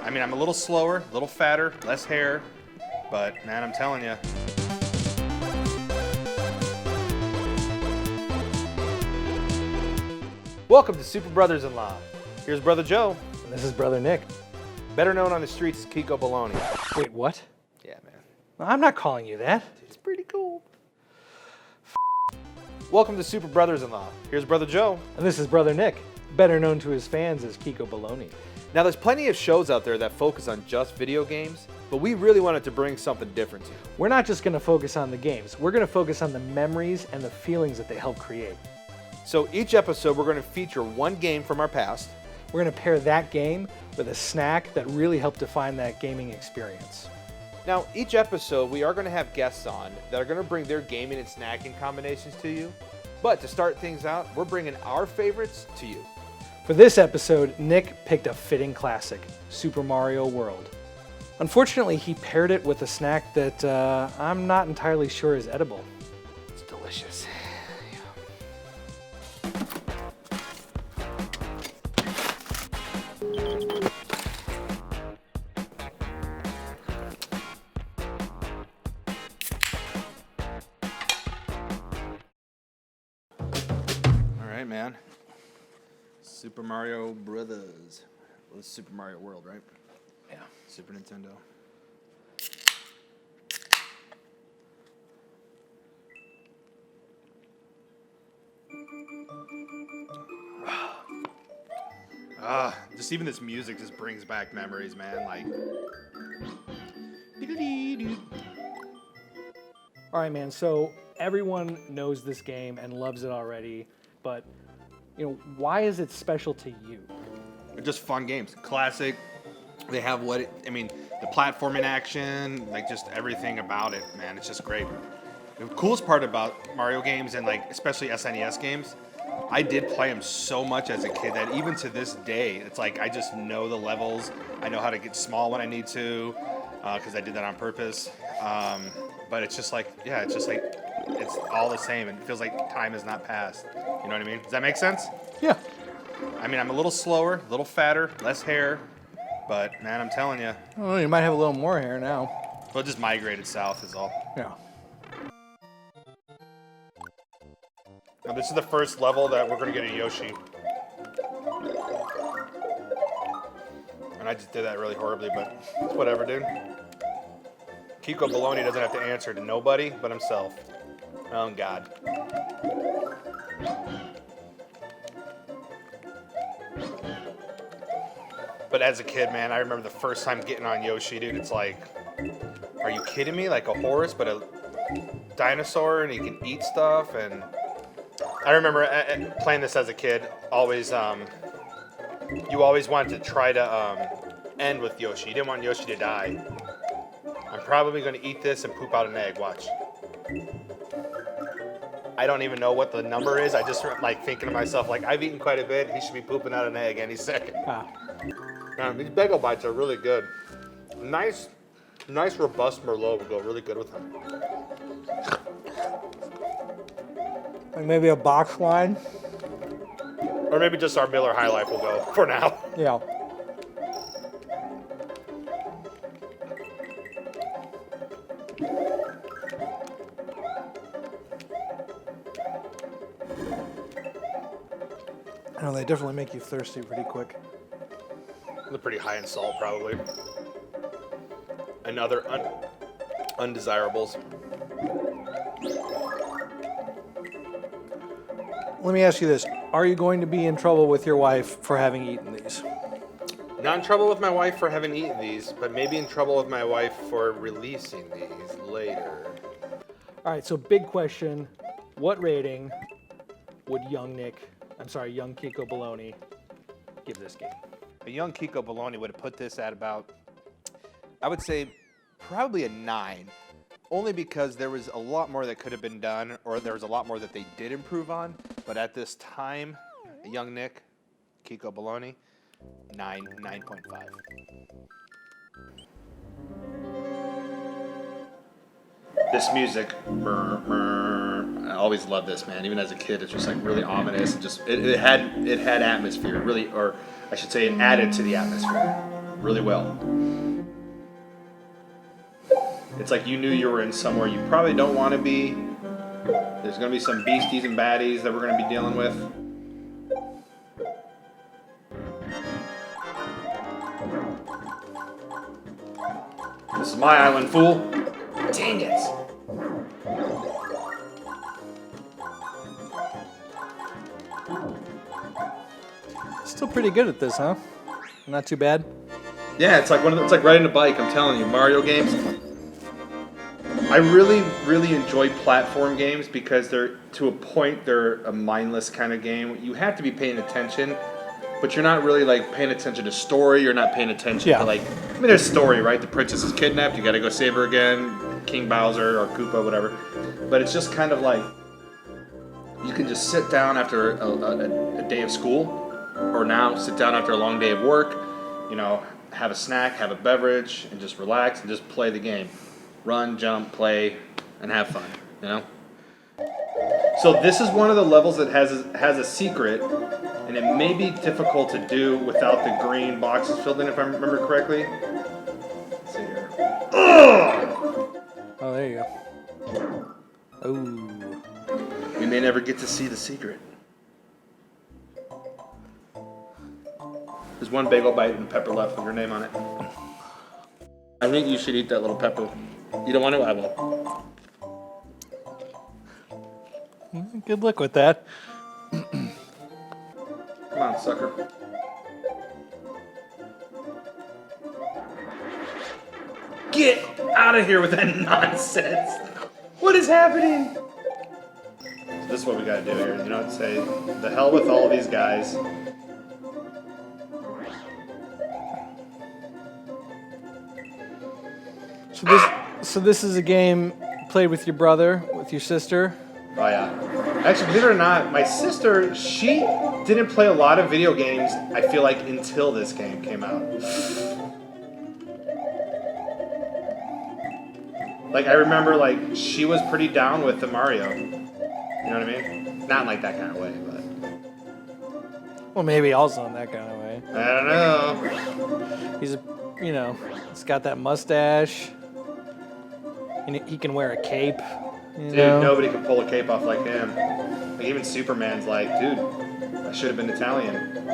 I mean, I'm a little slower, a little fatter, less hair, but man, I'm telling you. Welcome to Super Brothers-in-Law. Here's Brother Joe. And this is Brother Nick. Better known on the streets as Kiko Baloney. Wait, what? Yeah, man. I'm not calling you that. It's pretty cool. Welcome to Super Brothers-in-Law. Here's Brother Joe. And this is Brother Nick, better known to his fans as Kiko Baloney. Now, there's plenty of shows out there that focus on just video games, but we really wanted to bring something different to you. We're not just going to focus on the games. We're going to focus on the memories and the feelings that they help create. So each episode, we're going to feature one game from our past. We're going to pair that game with a snack that really helped define that gaming experience. Now, each episode, we are going to have guests on that are going to bring their gaming and snacking combinations to you. But to start things out, we're bringing our favorites to you. For this episode, Nick picked a fitting classic, Super Mario World. Unfortunately, he paired it with a snack that I'm not entirely sure is edible. It's delicious. All right, man. Super Mario Brothers. Well, it's Super Mario World, right? Yeah. Super Nintendo. Just even this music just brings back memories, man. Like, All right, man, so everyone knows this game and loves it already, but why is it special to you? they're just fun games. Classic. They have the platforming action, like just everything about it, man. It's just great. The coolest part about Mario games and especially SNES games, I did play them so much as a kid that even to this day, it's like I just know the levels. I know how to get small when I need to, because I did that on purpose. But it's just it's all the same, and it feels like time has not passed. You know what I mean? Does that make sense? Yeah. I mean, I'm a little slower, a little fatter, less hair, but man, I'm telling you. Oh, you might have a little more hair now. Well, it just migrated south is all. Yeah. Now, this is the first level that we're going to get a Yoshi. And I just did that really horribly, but it's whatever, dude. Kiko Baloney doesn't have to answer to nobody but himself. Oh, God. But as a kid, man, I remember the first time getting on Yoshi, dude. It's like, are you kidding me? Like a horse, but a dinosaur, and he can eat stuff, and... I remember playing this as a kid. Always, you always wanted to try to end with Yoshi. You didn't want Yoshi to die. I'm probably going to eat this and poop out an egg. Watch. I don't even know what the number is. I just thinking to myself, I've eaten quite a bit. He should be pooping out an egg any second. These Bagel bites are really good. Nice, robust Merlot would go really good with them. Like maybe a box wine. Or maybe just our Miller High Life will go for now. Yeah. I know, they definitely make you thirsty pretty quick. They're pretty high in salt, probably. And other undesirables. Let me ask you this. Are you going to be in trouble with your wife for having eaten these? Not in trouble with my wife for having eaten these, but maybe in trouble with my wife for releasing these later. All right, so big question. What rating would young Kiko Baloney give this game? A young Kiko Baloney would have put this at about, I would say, probably a 9. Only because there was a lot more that could have been done, or there was a lot more that they did improve on. But at this time, a young Nick, Kiko Baloney, 9.5. This music, I always loved this, man. Even as a kid, it's just really ominous. And just it had atmosphere, really, or I should say, it added to the atmosphere. really well. It's like you knew you were in somewhere you probably don't want to be. There's going to be some beasties and baddies that we're going to be dealing with. This is my island, fool. Dang it. Still pretty good at this, huh? Not too bad. Yeah, it's like it's like riding a bike. I'm telling you, Mario games. I really, really enjoy platform games because they're, to a point, they're a mindless kind of game. You have to be paying attention, but you're not really like paying attention to story. You're not paying attention to like, I mean, there's story, right? The princess is kidnapped. You got to go save her again. King Bowser or Koopa, whatever. But it's just kind of like you can just sit down after a day of school, or now sit down after a long day of work. You know, have a snack, have a beverage, and just relax and just play the game. Run, jump, play, and have fun, you know? So this is one of the levels that has a secret, and it may be difficult to do without the green boxes filled in, if I remember correctly. Let's see here. Ugh! Oh, there you go. Oh. We may never get to see the secret. There's one bagel bite and pepper left with your name on it. I think you should eat that little pepper. You don't want to? I will. Good luck with that. Come on, sucker. Get out of here with that nonsense. What is happening? So this is what we gotta do here. You know what? Say, the hell with all of these guys. So this is a game played with your brother, with your sister. Oh yeah. Actually, believe it or not, my sister, she didn't play a lot of video games, I feel like, until this game came out. Like, I remember, like, she was pretty down with the Mario. You know what I mean? Not in, like, that kind of way, but... Well, maybe also in that kind of way. I don't know. He's he's got that mustache. And he can wear a cape. Dude, nobody can pull a cape off like him. Like, even Superman's like, dude, I should have been Italian.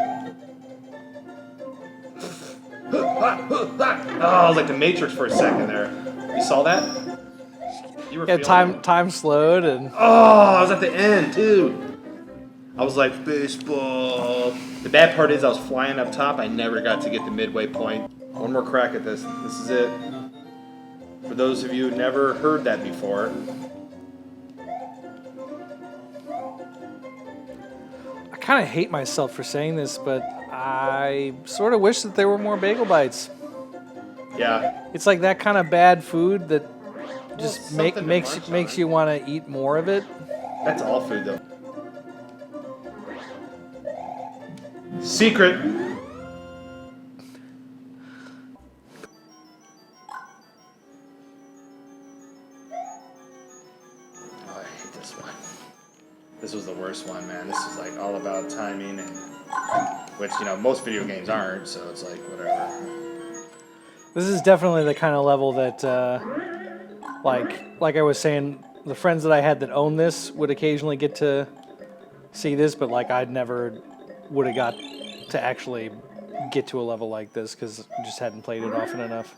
Oh, I was like the Matrix for a second there. You saw that? You were time slowed and... Oh, I was at the end, too. I was like, baseball. The bad part is I was flying up top. I never got to get the midway point. One more crack at this. This is it. For those of you who never heard that before. I kind of hate myself for saying this, but I sort of wish that there were more bagel bites. Yeah. It's like that kind of bad food that just makes you want to eat more of it. That's all food, though. Secret. This was the worst one, man. This is like all about timing, and which, you know, most video games aren't, so it's like whatever. This is definitely the kind of level that, like I was saying, the friends that I had that own this would occasionally get to see this, but like I'd never would have got to actually get to a level like this because I just hadn't played it often enough.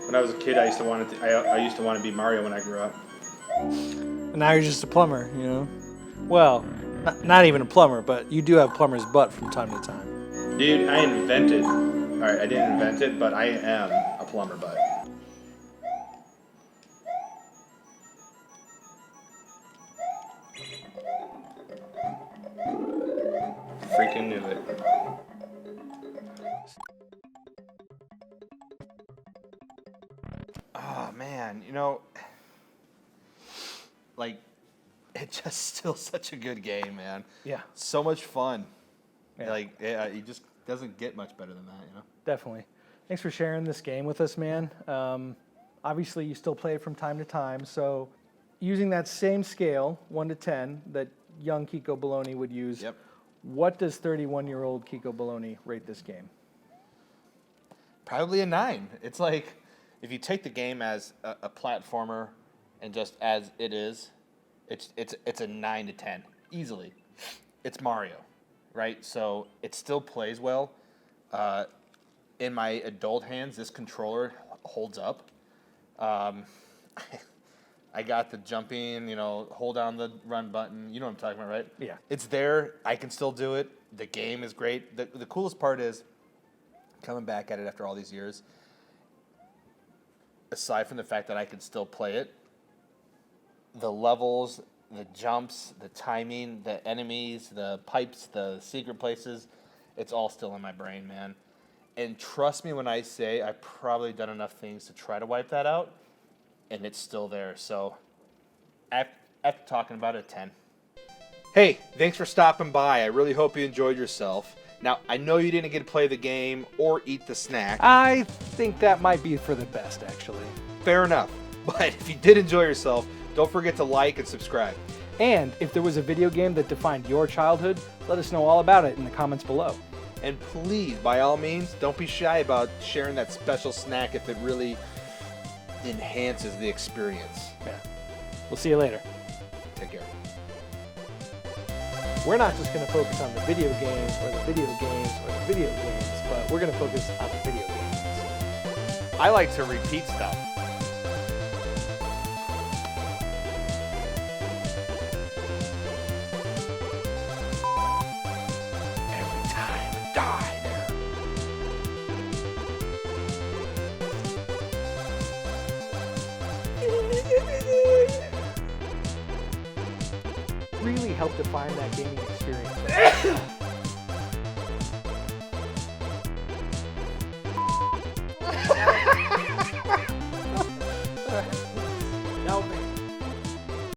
When I was a kid, I used to want to be Mario when I grew up. And now you're just a plumber, you know? Well, not even a plumber, but you do have plumber's butt from time to time. Dude, I invented. All right, I didn't invent it, but I am a plumber butt. Freaking knew it. Oh man, you know, like, it's just still such a good game, man. Yeah. So much fun. Yeah. Like, it just doesn't get much better than that, you know? Definitely. Thanks for sharing this game with us, man. Obviously, you still play it from time to time. So using that same scale, 1 to 10, that young Kiko Baloney would use, Yep. what does 31-year-old Kiko Baloney rate this game? Probably a 9. It's like, if you take the game as a platformer and just as it is, it's a 9 to 10 easily. It's Mario, right? So it still plays well. In my adult hands, this controller holds up. I got the jumping, hold down the run button. You know what I'm talking about, right? Yeah. It's there. I can still do it. The game is great. The coolest part is coming back at it after all these years. Aside from the fact that I can still play it, the levels, the jumps, the timing, the enemies, the pipes, the secret places, it's all still in my brain, man. And trust me when I say I've probably done enough things to try to wipe that out, and it's still there. So after talking about it, 10. Hey, thanks for stopping by. I really hope you enjoyed yourself. Now, I know you didn't get to play the game or eat the snack. I think that might be for the best, actually. Fair enough. But if you did enjoy yourself, don't forget to like and subscribe. And if there was a video game that defined your childhood, let us know all about it in the comments below. And please, by all means, don't be shy about sharing that special snack if it really enhances the experience. Yeah. We'll see you later. Take care. We're not just going to focus on the video games or the video games or the video games, but we're going to focus on the video games. I like to repeat stuff. Every time, die there. Really help define that gaming experience.